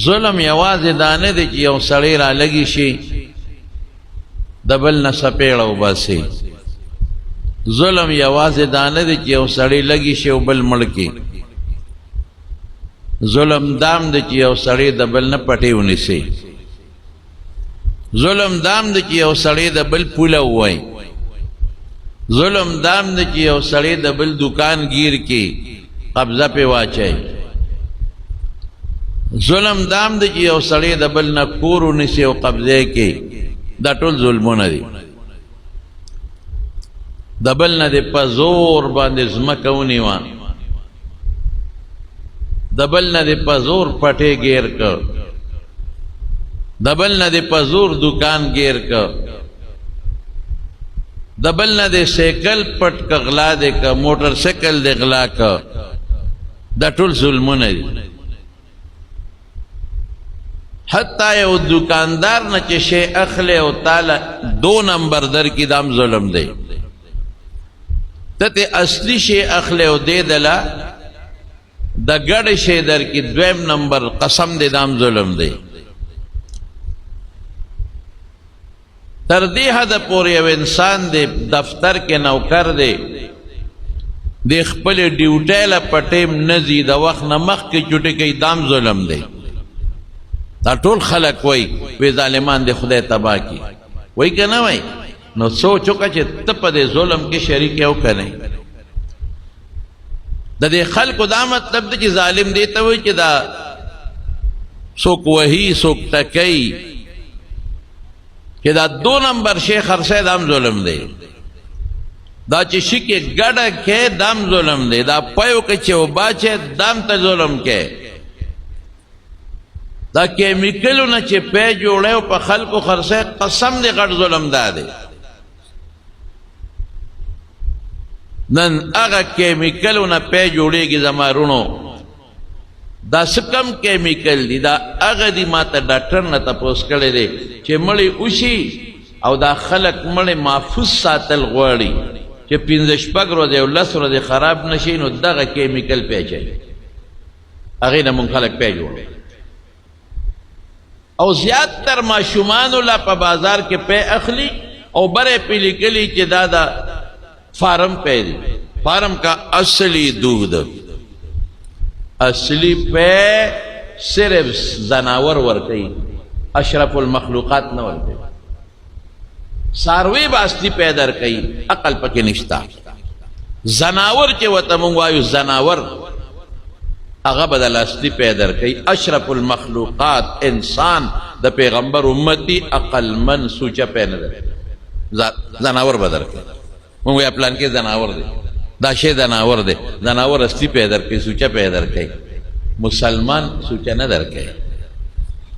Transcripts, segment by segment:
ظلم یوازې دا نه دی چې یو سړی را لګي شي د بل نه سپېړه وباسي. ظلم یوازې دا نه دی چې یو سړی لګي شي او بل مړ کړي. ظلم دام دی چې یو سړی د بل نه پټې ونیسي. ظلم دام دی چې یو سړی د بل پوله ووایي. ظلم دام دی چې یو سړی د بل دکان گیر کړي، قبضه پې واچوي. ظلم دام دی چې یو سړی د بل نه کور ونیسي او قبضه کړي. دا ټول ظلمونه دي. د بل نه دې په زور باندې ځمکه ونیوه، د بل نه دې په زور پټې ګیر کړ، د بل نه دې په زور دکان گیر کړ، د بل نه دې سیکل پټ کړ، غلا دې کړ، موټر سیکل دې غلا کړ. دا ټول ظلمونه دي. حتی یو دکاندار نه چې شی اخلي او تعالی 2 نمبر در کې دام ظلم دی. ته اصلي شی اخلي او دې دلا د ګډ شی در کې 2 نمبر قسم دې دام ظلم دی. تر دې حد پورې یو انسان دې دفتر کې نوکر دی، د خپل ډیوټي له پټیم نه ځي، د وخت نه مخکې چوټې کوي، دام ظلم دی. دا ټول خلق وی ظالمان دې خدای تباه کی. وی که نه وی؟ نو سوچ وکړه چې ته په دې ظلم کې شریک یې او که نه. د دې خلکو دا مطلب دی چې ظالم دې ته وایي چې دا څوک وهي څوک ټکوي، چې دا 2 نمبر شی خرڅی دام ظلم دی. دا چې شي کې ګډه کې دام ظلم دی. دا پیو کې چې وباچې دام ته ظلم کې. دا کیمیکلونه چې پی جوړی او په خلکو خرڅی، قسم دی غټ ظلم دا دی. نن هغه کیمیکلونه پی جوړېږي زما رونو، دا څه کم کیمیکل دی؟ دا هغه دی ما ته ډاکټر نه تپوس کړی دی چې مړی وشي او دا خلک مړی محفوظ ساتل غواړي چې 15 ورځې او 10 ورځې خراب نشي، نو دغه کیمیکل پی اچوي. هغې نه مونږ خلک پی جوړوي. او زیاتر ماشومانو لا په بازار کې پی اخلي او بره پې لیکلي چې دا د فارم پی دی. فارم کا اصلی دودھ، اصلی پی صرف زناور ورکی، اشرف المخلوقات نه ورکی. ساروی با اصلی پی در کئی، عقل پکی نشتا. زناور چې وته مونږ وایو زناور، هغه بدل اصلی پی در کئی. اشرف المخلوقات انسان د پیغمبر امتی عقل من سوچه پی نه در زناور بدر کئی. مونږ وایو پلان کې زناور دی، دا شی زناور دی. زناور اصلی پی در کئی، سوچه پی در کئی. مسلمان سوچه نه در کئی.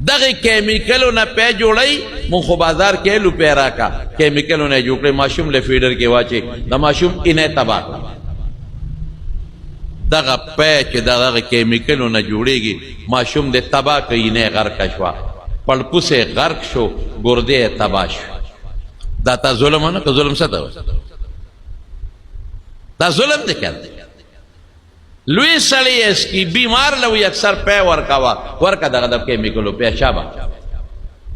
دغه کیمیکلو نه پی جوړی. مونږ خو بازار کې لو پی راکا کیمیکلو نه جوړ کړی، ماشوم له فیډر کې واچي، د ماشوم اینه تباه کړه. دغه پی چې دغه کیمیکلو نه جوړیږي، ماشوم دې تباه کړي، اینه غرق شوه، پړپوس یې غرق شو، ګردې یې تباه شو. دا تا ظلم نه که ظلم څه ته وایي؟ دا ظلم دی که لوی سړی اسکی بیمار لوی اکثر پی ورکا دغه د کیمیکلو پی شابه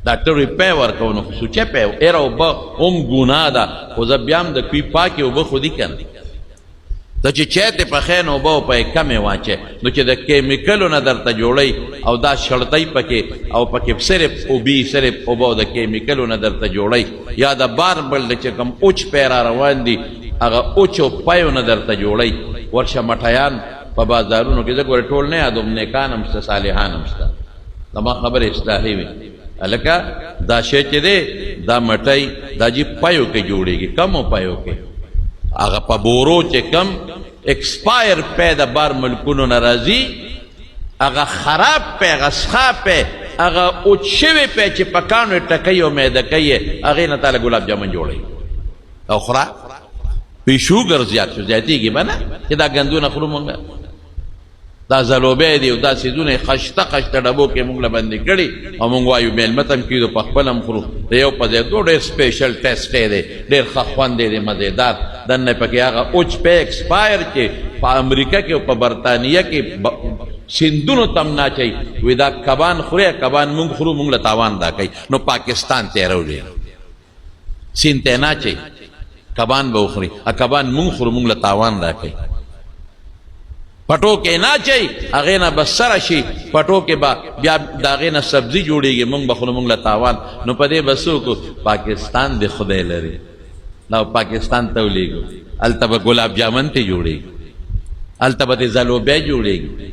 ډاکټر وی پی ورکو نو سوچه پی ایره اوبه هم ګناه ده، خو زه بیا هم د کوی پاکې اوبه خو دي که نه. دا چې چای ته پخې نو اوبه او پی کمې واچې، نو چې د کیمیکلو نه درته جوړی او دا شړطی پکې او پکې صرف اوبي، صرف اوبه او د کیمیکلو نه درته جوړی، یا د باربل چې کوم اوچ پی را روان دي هغه اوچو پیو نه درته جوړی. ورشه مټیان په بازارونو کې زه ګورې ټول نه یادوم، نیکان هم شته، صالحان هم شته. زما خبرې اصلاحي وي. هلکه دا شی چې دی دا مټی دا جي پیو کې جوړېږي. کمو پیو کې؟ هغه په بورو چې کم ایکسپایر پی د بار ملکونو نه راځي، هغه خراب پی، هغه سخا پی، هغه اوچ شوی پی چې په کاڼو یې ټکوي او میده کوي، هغې نه تاله ګلاب جامن جوړوي او خوره. پی شوګر زیات شو، زیاتېږي به نه چې دا ګندونه خورو مونږ، دا ځلوبی دي او دا څیزونه خشته خشته ډبو کې مونږ له بندې کړي او مونږ وایو میلمه ته هم کېږدو، په خپل هم خورو. د یو په ځای ډېر سپیشل ټیسټ دی، ډېر ښه خوند دی، مزېدار. دننه پکې هغه اوچ پی ایکسپایر چې په امریکا کې او په برطانیه کې سیندونو تم نه چي وې دا کبان خوري کبان مونږ خورو مونږ له تاوان دا کوي نو پاکستان ته راوړي سیند ته نه چي کبان به وخوري کبان مونږ خورو مونږ له تاوان دا کوي پټو کې نه چي هغه نه بسره شي پټو کې با بیا داغه نه سبزی جوړيږي مونږ بخلو مونږ له تاوان نو پدې بسو کو پاکستان دې خدای لري نو پاکستان ته ولېګو التبه ګلاب جامن ته جوړيږي التبه زلوبه جوړيږي